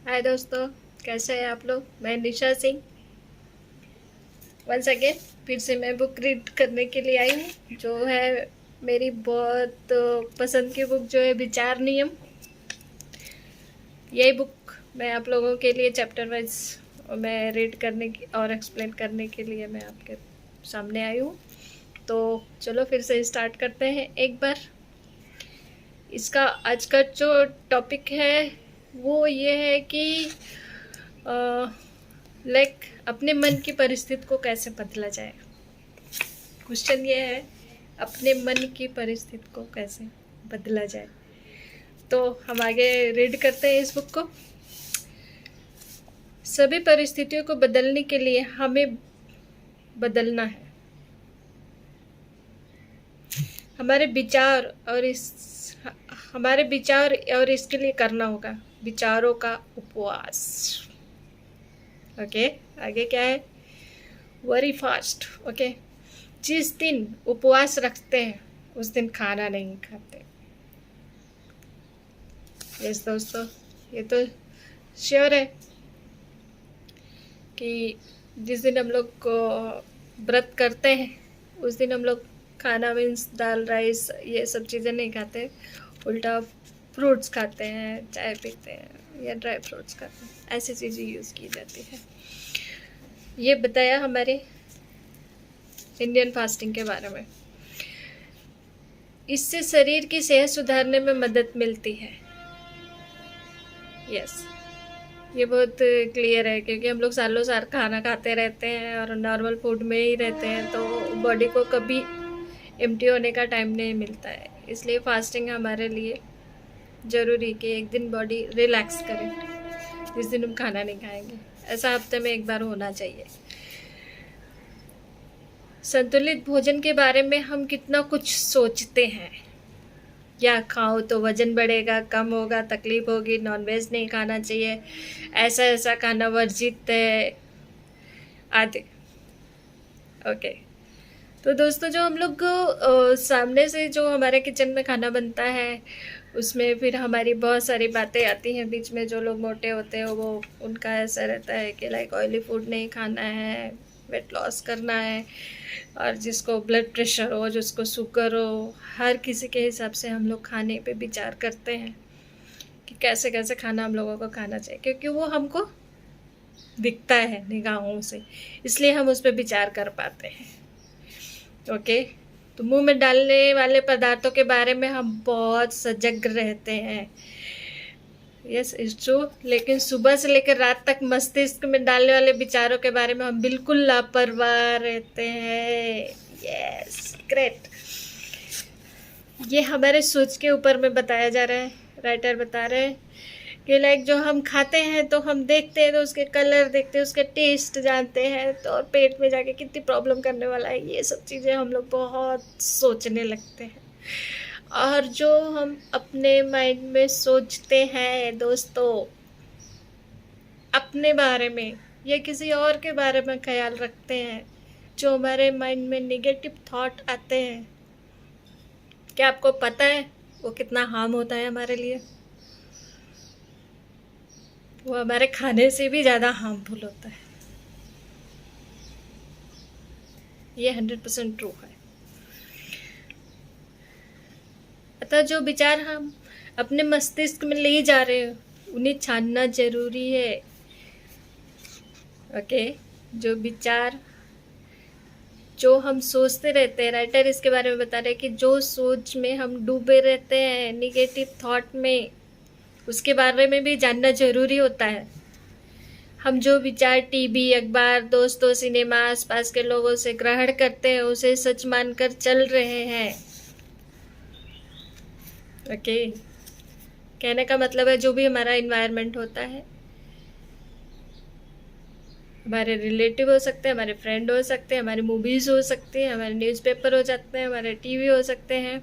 हाय दोस्तों, कैसे हैं आप लोग। मैं निशा सिंह वंस अगेन फिर से मैं बुक रीड करने के लिए आई हूँ, जो है मेरी बहुत पसंद की बुक, जो है विचार नियम। यही बुक मैं आप लोगों के लिए चैप्टर वाइज मैं रीड करने की और एक्सप्लेन करने के लिए मैं आपके सामने आई हूँ। तो चलो फिर से स्टार्ट करते हैं एक बार। इसका आज का जो टॉपिक है वो ये है कि लाइक अपने मन की परिस्थिति को कैसे बदला जाए। क्वेश्चन ये है, अपने मन की परिस्थिति को कैसे बदला जाए। तो हम आगे रीड करते हैं इस बुक को। सभी परिस्थितियों को बदलने के लिए हमें बदलना है। हमारे विचार और हमारे विचार और इसके लिए करना होगा विचारों का उपवास। ओके, आगे क्या है, वरी फास्ट। ओके, जिस दिन उपवास रखते हैं उस दिन खाना नहीं खाते। यस दोस्तों, ये तो श्योर है कि जिस दिन हम लोग को व्रत करते हैं उस दिन हम लोग खाना मीन्स दाल राइस ये सब चीज़ें नहीं खाते, उल्टा फ्रूट्स खाते हैं, चाय पीते हैं या ड्राई फ्रूट्स खाते हैं, ऐसी चीज़ें यूज़ की जाती है। ये बताया हमारे इंडियन फास्टिंग के बारे में। इससे शरीर की सेहत सुधारने में मदद मिलती है। यस, ये बहुत क्लियर है क्योंकि हम लोग सालों साल खाना खाते रहते हैं और नॉर्मल फूड में ही रहते हैं, तो बॉडी को कभी एम्प्टी होने का टाइम नहीं मिलता है। इसलिए फास्टिंग हमारे लिए ज़रूरी कि एक दिन बॉडी रिलैक्स करे, जिस दिन हम खाना नहीं खाएंगे। ऐसा हफ्ते में एक बार होना चाहिए। संतुलित भोजन के बारे में हम कितना कुछ सोचते हैं, क्या खाओ तो वजन बढ़ेगा, कम होगा, तकलीफ होगी, नॉनवेज नहीं खाना चाहिए, ऐसा ऐसा खाना वर्जित है आदि। ओके, तो दोस्तों जो हम लोग सामने से जो हमारे किचन में खाना बनता है उसमें फिर हमारी बहुत सारी बातें आती हैं बीच में। जो लोग मोटे होते हैं वो उनका ऐसा रहता है कि लाइक ऑयली फूड नहीं खाना है, वेट लॉस करना है, और जिसको ब्लड प्रेशर हो, जिसको शुगर हो, हर किसी के हिसाब से हम लोग खाने पे विचार करते हैं कि कैसे कैसे खाना हम लोगों को खाना चाहिए, क्योंकि वो हमको दिखता है निगाहों से, इसलिए हम उस पर विचार कर पाते हैं। ओके, तो मुंह में डालने वाले पदार्थों के बारे में हम बहुत सजग रहते हैं। यस इट्स ट्रू, लेकिन सुबह से लेकर रात तक मस्तिष्क में डालने वाले विचारों के बारे में हम बिल्कुल लापरवाह रहते हैं। यस ग्रेट, ये हमारे सोच के ऊपर में बताया जा रहा है। राइटर बता रहे हैं कि लाइक जो हम खाते हैं तो हम देखते हैं तो उसके कलर देखते हैं, उसके टेस्ट जानते हैं, तो और पेट में जाके कितनी प्रॉब्लम करने वाला है, ये सब चीज़ें हम लोग बहुत सोचने लगते हैं। और जो हम अपने माइंड में सोचते हैं दोस्तों अपने बारे में या किसी और के बारे में ख्याल रखते हैं, जो हमारे माइंड में नेगेटिव थॉट आते हैं, क्या आपको पता है वो कितना हार्म होता है हमारे लिए। वो हमारे खाने से भी ज़्यादा हार्मफुल होता है। ये 100% ट्रू है। अतः जो विचार हम अपने मस्तिष्क में ले जा रहे हैं उन्हें छानना जरूरी है। ओके, जो विचार जो हम सोचते रहते हैं, राइटर इसके बारे में बता रहे हैं कि जो सोच में हम डूबे रहते हैं निगेटिव थॉट में, उसके बारे में भी जानना जरूरी होता है। हम जो विचार टीवी, अखबार, दोस्तों, सिनेमा, आसपास के लोगों से ग्रहण करते हैं उसे सच मानकर चल रहे हैं। ओके, कहने का मतलब है जो भी हमारा इन्वायरमेंट होता है, हमारे रिलेटिव हो सकते हैं, हमारे फ्रेंड हो सकते हैं, हमारी मूवीज़ हो सकती हैं, हमारे न्यूज़पेपर हो जाते हैं, हमारे टीवी हो सकते हैं,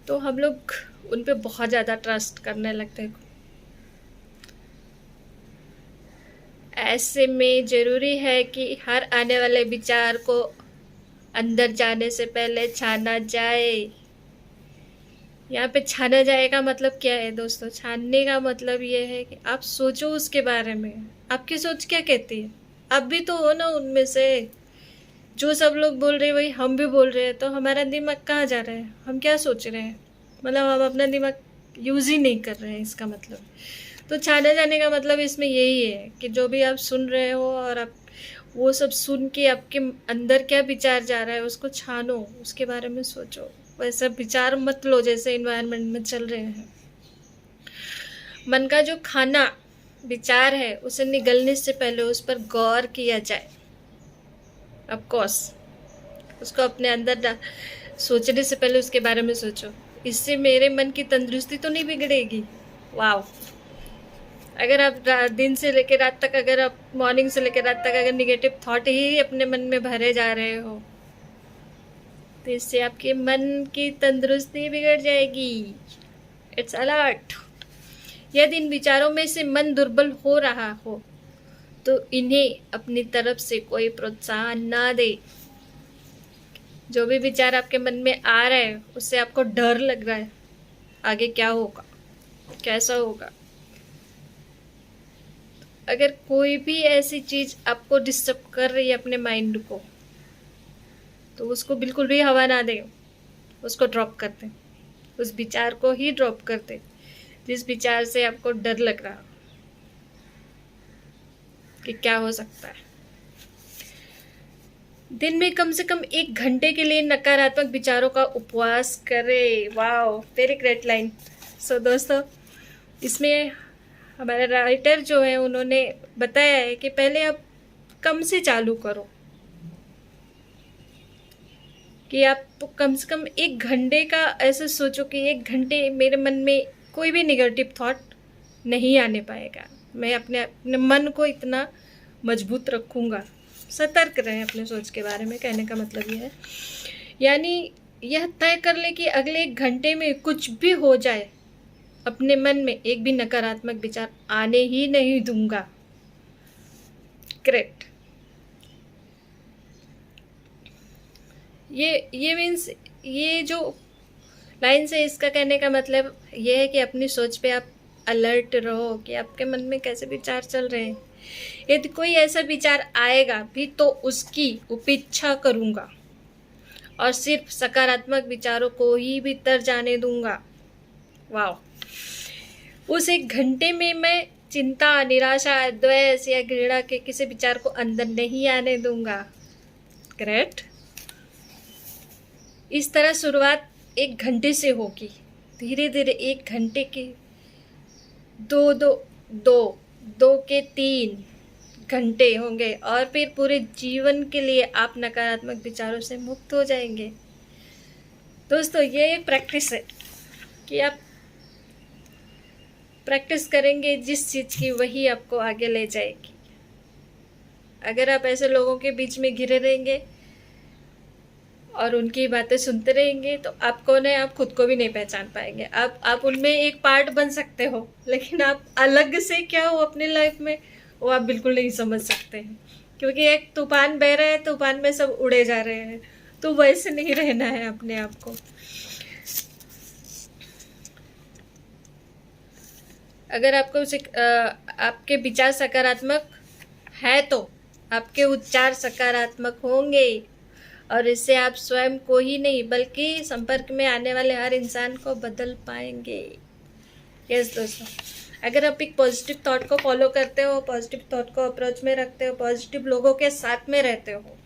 तो हम लोग उन पे बहुत ज़्यादा ट्रस्ट करने लगते हैं। ऐसे में ज़रूरी है कि हर आने वाले विचार को अंदर जाने से पहले छाना जाए। यहाँ पे छाना जाएगा मतलब क्या है दोस्तों? छानने का मतलब ये है कि आप सोचो उसके बारे में। आपकी सोच क्या कहती है? आप भी तो हो ना उनमें से। जो सब लोग बोल रहे हैं वही हम भी बोल रहे हैं, तो हमारा दिमाग कहाँ जा रहा है? हम क्या सोच रहे हैं? मतलब हम अपना दिमाग यूज़ ही नहीं कर रहे हैं, इसका मतलब। तो छाने जाने का मतलब इसमें यही है कि जो भी आप सुन रहे हो और आप वो सब सुन के आपके अंदर क्या विचार जा रहा है उसको छानो, उसके बारे में सोचो। वैसा विचार मत लो जैसे इन्वायरमेंट में चल रहे हैं। मन का जो खाना विचार है उसे निगलने से पहले उस पर गौर किया जाए। ऑफ कोर्स उसको अपने अंदर सोचने से पहले उसके बारे में सोचो, इससे मेरे मन की तंदुरुस्ती तो नहीं बिगड़ेगी। वाह! अगर आप दिन से लेकर रात तक, अगर आप मॉर्निंग से लेकर रात तक अगर निगेटिव थॉट ही अपने मन में भरे जा रहे हो तो इससे आपके मन की तंदुरुस्ती बिगड़ जाएगी। It's alert. यदि इन विचारों में से मन दुर्बल हो रहा हो तो इन्हें अपनी तरफ से कोई प्रोत्साहन ना दे। जो भी विचार आपके मन में आ रहा है उससे आपको डर लग रहा है, आगे क्या होगा, कैसा होगा, अगर कोई भी ऐसी चीज़ आपको डिस्टर्ब कर रही है अपने माइंड को, तो उसको बिल्कुल भी हवा ना दें, उसको ड्रॉप कर दें। उस विचार को ही ड्रॉप कर दें जिस विचार से आपको डर लग रहा कि क्या हो सकता है। दिन में कम से कम 1 घंटे के लिए नकारात्मक विचारों का उपवास करें। Wow, very great line. So दोस्तों, इसमें हमारे राइटर जो है उन्होंने बताया है कि पहले आप कम से चालू करो, कि आप कम से कम 1 घंटे का ऐसे सोचो कि 1 घंटे मेरे मन में कोई भी नेगेटिव थॉट नहीं आने पाएगा। मैं अपने मन को इतना मजबूत रखूँगा। सतर्क रहें अपने सोच के बारे में, कहने का मतलब ये है। यानी यह तय कर ले कि अगले 1 घंटे में कुछ भी हो जाए, अपने मन में एक भी नकारात्मक विचार आने ही नहीं दूंगा। करेक्ट। ये मीन्स, ये जो लाइन से इसका कहने का मतलब ये है कि अपनी सोच पे आप अलर्ट रहो कि आपके मन में कैसे विचार चल रहे हैं। यदि कोई ऐसा विचार आएगा भी तो उसकी उपेक्षा करूँगा और सिर्फ सकारात्मक विचारों को ही भीतर जाने दूंगा। वाह! उस 1 घंटे में मैं चिंता, निराशा, द्वेष या घृणा के किसी विचार को अंदर नहीं आने दूंगा। करेक्ट। इस तरह शुरुआत 1 घंटे से होगी। धीरे धीरे 1 घंटे के 2 के 3 घंटे होंगे और फिर पूरे जीवन के लिए आप नकारात्मक विचारों से मुक्त हो जाएंगे। दोस्तों, ये एक प्रैक्टिस है कि आप प्रैक्टिस करेंगे जिस चीज़ की, वही आपको आगे ले जाएगी। अगर आप ऐसे लोगों के बीच में घिरे रहेंगे और उनकी बातें सुनते रहेंगे तो आप कौन है आप खुद को भी नहीं पहचान पाएंगे। आप उनमें एक पार्ट बन सकते हो, लेकिन आप अलग से क्या हो अपनी लाइफ में वो आप बिल्कुल नहीं समझ सकते हैं। क्योंकि एक तूफान बह रहा है, तूफान में सब उड़े जा रहे हैं, तो वैसे नहीं रहना है अपने आप को। अगर आपके विचार सकारात्मक है तो आपके उच्चार सकारात्मक होंगे और इससे आप स्वयं को ही नहीं बल्कि संपर्क में आने वाले हर इंसान को बदल पाएंगे। यस दोस्तों, अगर आप एक पॉजिटिव थॉट को फॉलो करते हो, पॉजिटिव थॉट को अप्रोच में रखते हो, पॉजिटिव लोगों के साथ में रहते हो,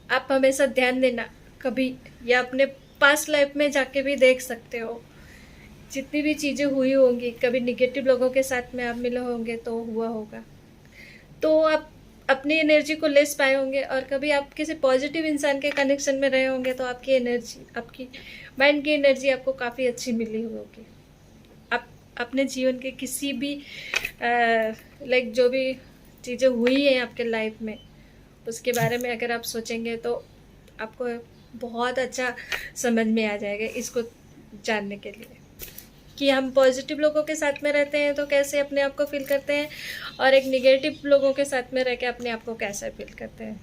आप हमेशा ध्यान देना कभी, या अपने पास्ट लाइफ में जाके भी देख सकते हो, जितनी भी चीज़ें हुई होंगी कभी निगेटिव लोगों के साथ में आप मिले होंगे तो हुआ होगा, तो आप अपनी एनर्जी को लेस पाए होंगे। और कभी आप किसी पॉजिटिव इंसान के कनेक्शन में रहे होंगे तो आपकी एनर्जी, आपकी माइंड की एनर्जी आपको काफ़ी अच्छी मिली होगी। आप अपने जीवन के किसी भी लाइक जो भी चीज़ें हुई हैं आपके लाइफ में, उसके बारे में अगर आप सोचेंगे तो आपको बहुत अच्छा समझ में आ जाएगा इसको जानने के लिए कि हम पॉजिटिव लोगों के साथ में रहते हैं तो कैसे अपने आप को फील करते हैं, और एक निगेटिव लोगों के साथ में रह के अपने आप को कैसे फील करते हैं।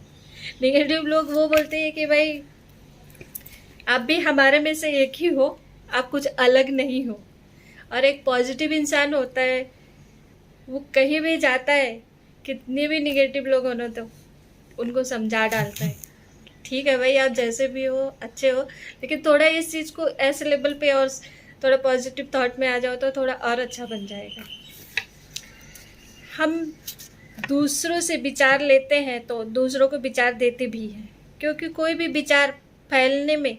निगेटिव लोग वो बोलते हैं कि भाई आप भी हमारे में से एक ही हो, आप कुछ अलग नहीं हो। और एक पॉजिटिव इंसान होता है, वो कहीं भी जाता है, कितने भी निगेटिव लोग हो ना तो उनको समझा डालता है, ठीक है भाई आप जैसे भी हो अच्छे हो, लेकिन थोड़ा इस चीज़ को ऐसे लेवल पे और थोड़ा पॉजिटिव थॉट में आ जाओ तो थोड़ा और अच्छा बन जाएगा। हम दूसरों से विचार लेते हैं तो दूसरों को विचार देते भी हैं, क्योंकि कोई भी विचार फैलने में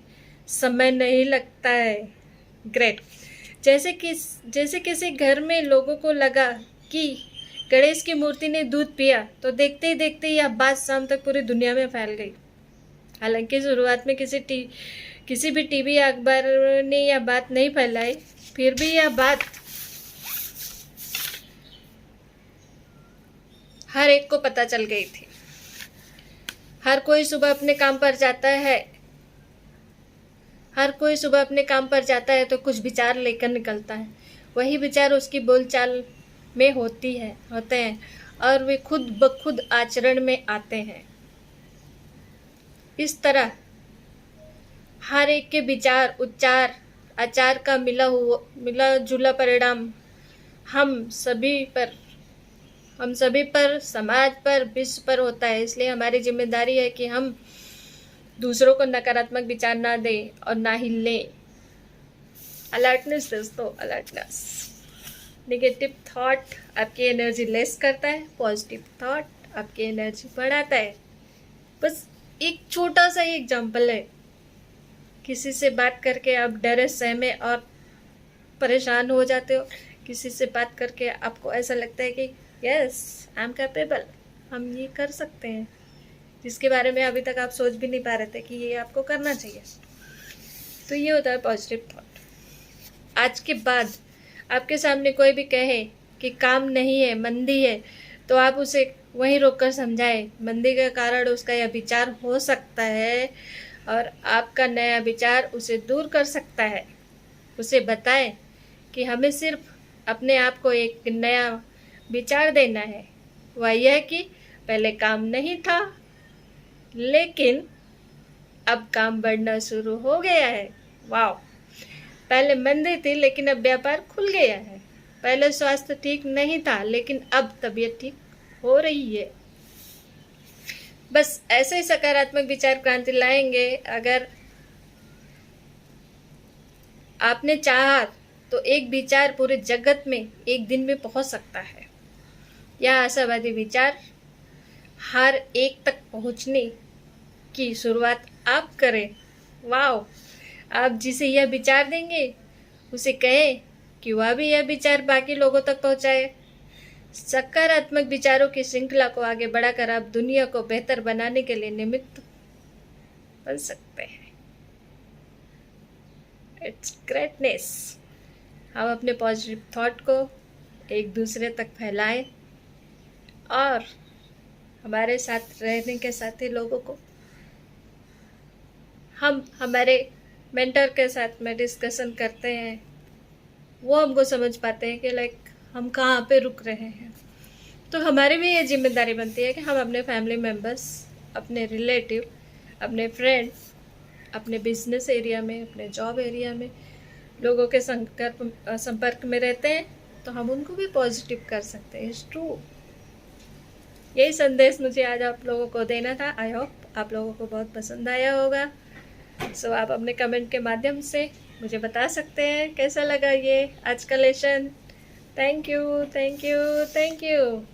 समय नहीं लगता है। ग्रेट। जैसे किसी घर में लोगों को लगा कि गणेश की मूर्ति ने दूध पिया तो देखते ही देखते यह बात शाम तक पूरी दुनिया में फैल गई। हालांकि शुरुआत में किसी भी टीवी या अखबार ने यह बात नहीं फैलाई, फिर भी यह बात हर एक को पता चल गई थी। हर कोई सुबह अपने काम पर जाता है तो कुछ विचार लेकर निकलता है। वही विचार उसकी बोलचाल में होते हैं और वे खुद ब खुद आचरण में आते हैं। इस तरह हर एक के विचार उच्चार आचार का मिला जुला परिणाम हम सभी पर समाज पर विश्व पर होता है। इसलिए हमारी जिम्मेदारी है कि हम दूसरों को नकारात्मक विचार ना दें और ना ही लें। अलर्टनेस दोस्तों, अलर्टनेस। नेगेटिव थॉट आपकी एनर्जी लेस करता है, पॉजिटिव थॉट आपकी एनर्जी बढ़ाता है। बस एक छोटा सा ही एग्जाम्पल है, किसी से बात करके आप डरे सहमे और परेशान हो जाते हो, किसी से बात करके आपको ऐसा लगता है कि यस आई एम कैपेबल, हम ये कर सकते हैं, जिसके बारे में अभी तक आप सोच भी नहीं पा रहे थे कि ये आपको करना चाहिए। तो ये होता है पॉजिटिव थॉट। आज के बाद आपके सामने कोई भी कहे कि काम नहीं है, मंदी है, तो आप उसे वहीं रोककर समझाएं। मंदी का कारण उसका यह विचार हो सकता है और आपका नया विचार उसे दूर कर सकता है। उसे बताएं कि हमें सिर्फ अपने आप को एक नया विचार देना है। वह यह कि पहले काम नहीं था, लेकिन अब काम बढ़ना शुरू हो गया है। वाह! पहले मंदी थी लेकिन अब व्यापार खुल गया है। पहले स्वास्थ्य ठीक नहीं था लेकिन अब तबीयत ठीक हो रही है। बस ऐसे ही सकारात्मक विचार क्रांति लाएंगे। अगर आपने चाहा तो एक विचार पूरे जगत में एक दिन में पहुंच सकता है। यह आशावादी विचार हर एक तक पहुंचने की शुरुआत आप करें। वाह! आप जिसे यह विचार देंगे उसे कहें कि वह भी यह विचार बाकी लोगों तक पहुंचाए। सकारात्मक विचारों की श्रृंखला को आगे बढ़ाकर आप दुनिया को बेहतर बनाने के लिए निमित्त बन सकते हैं। Its greatness. हम अपने पॉजिटिव थॉट को एक दूसरे तक फैलाएं और हमारे साथ रहने के साथी लोगों को हम हमारे मेंटर के साथ में डिस्कशन करते हैं, वो हमको समझ पाते हैं कि हम कहाँ पे रुक रहे हैं। तो हमारी भी ये जिम्मेदारी बनती है कि हम अपने फैमिली मेम्बर्स, अपने रिलेटिव, अपने फ्रेंड, अपने बिजनेस एरिया में, अपने जॉब एरिया में लोगों के संपर्क में रहते हैं तो हम उनको भी पॉजिटिव कर सकते हैं। It's true. यही संदेश मुझे आज आप लोगों को देना था। आई होप आप लोगों को बहुत पसंद आया होगा। सो आप अपने कमेंट के माध्यम से मुझे बता सकते हैं कैसा लगा ये आज का lesson. Thank you, thank you, thank you.